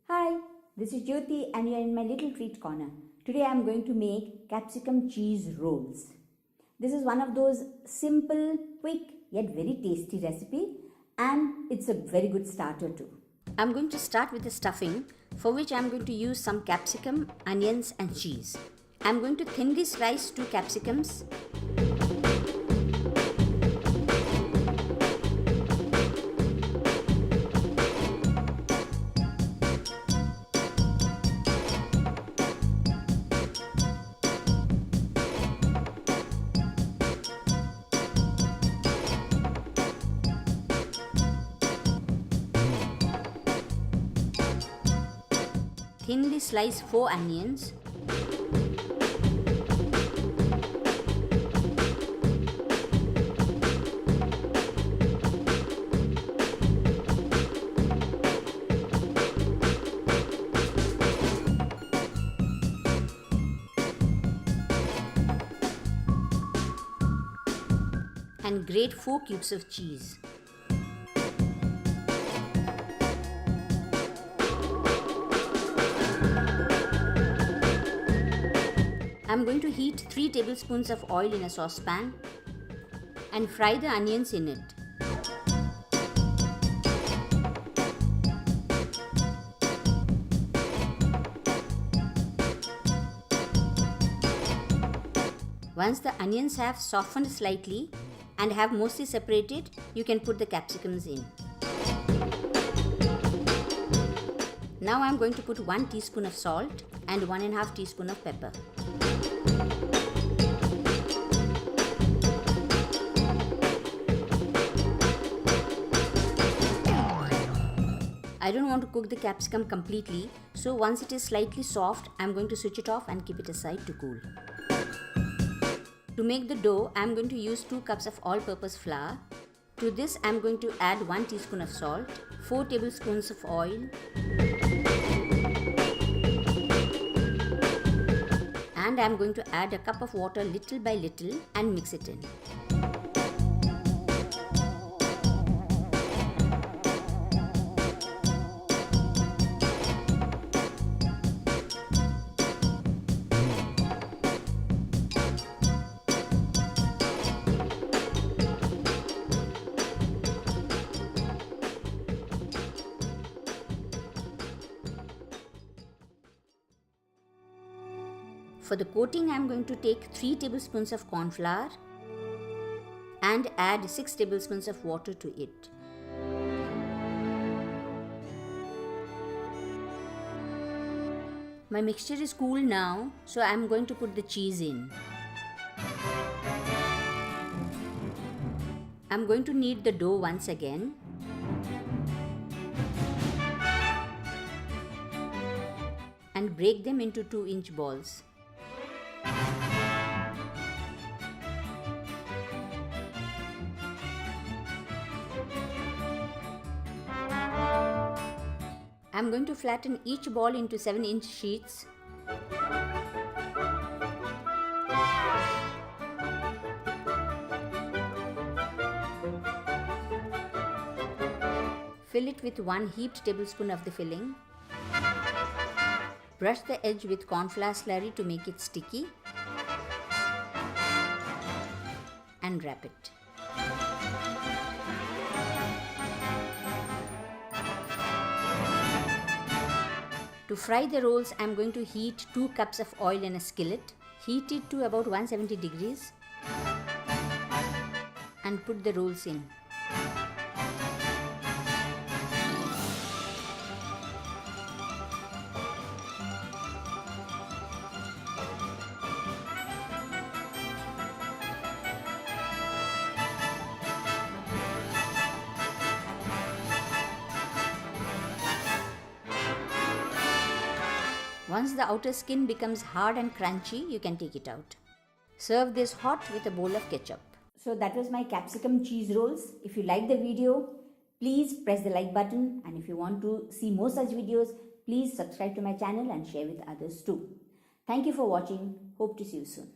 Hi, this is Jyoti and you are in my little treat corner. Today I am going to make capsicum cheese rolls. This is one of those simple, quick yet very tasty recipe and it's a very good starter too. I am going to start with the stuffing, for which I am going to use some capsicum, onions and cheese. I am going to thinly slice 2 capsicums. Thinly slice 4 onions. And grate 4 cubes of cheese. I am going to heat 3 tablespoons of oil in a saucepan and fry the onions in it. Once the onions have softened slightly and have mostly separated, you can put the capsicums in. Now I am going to put 1 teaspoon of salt and 1.5 teaspoon of pepper. I don't want to cook the capsicum completely, so once it is slightly soft, I am going to switch it off and keep it aside to cool. To make the dough, I am going to use 2 cups of all-purpose flour. To this, I am going to add 1 teaspoon of salt, 4 tablespoons of oil, and I am going to add a cup of water little by little and mix it in. For the coating, I am going to take 3 tablespoons of corn flour and add 6 tablespoons of water to it. My mixture is cool now, so I am going to put the cheese in. I am going to knead the dough once again. And break them into 2-inch balls. I am going to flatten each ball into 7-inch sheets. Fill it with 1 heaped tablespoon of the filling. Brush the edge with corn flour slurry to make it sticky. And wrap it. To fry the rolls, I am going to heat 2 cups of oil in a skillet. Heat it to about 170 degrees and put the rolls in. Once the outer skin becomes hard and crunchy, you can take it out. Serve this hot with a bowl of ketchup. So that was my capsicum cheese rolls. If you like the video, please press the like button, and if you want to see more such videos, please subscribe to my channel and share with others too. Thank you for watching. Hope to see you soon.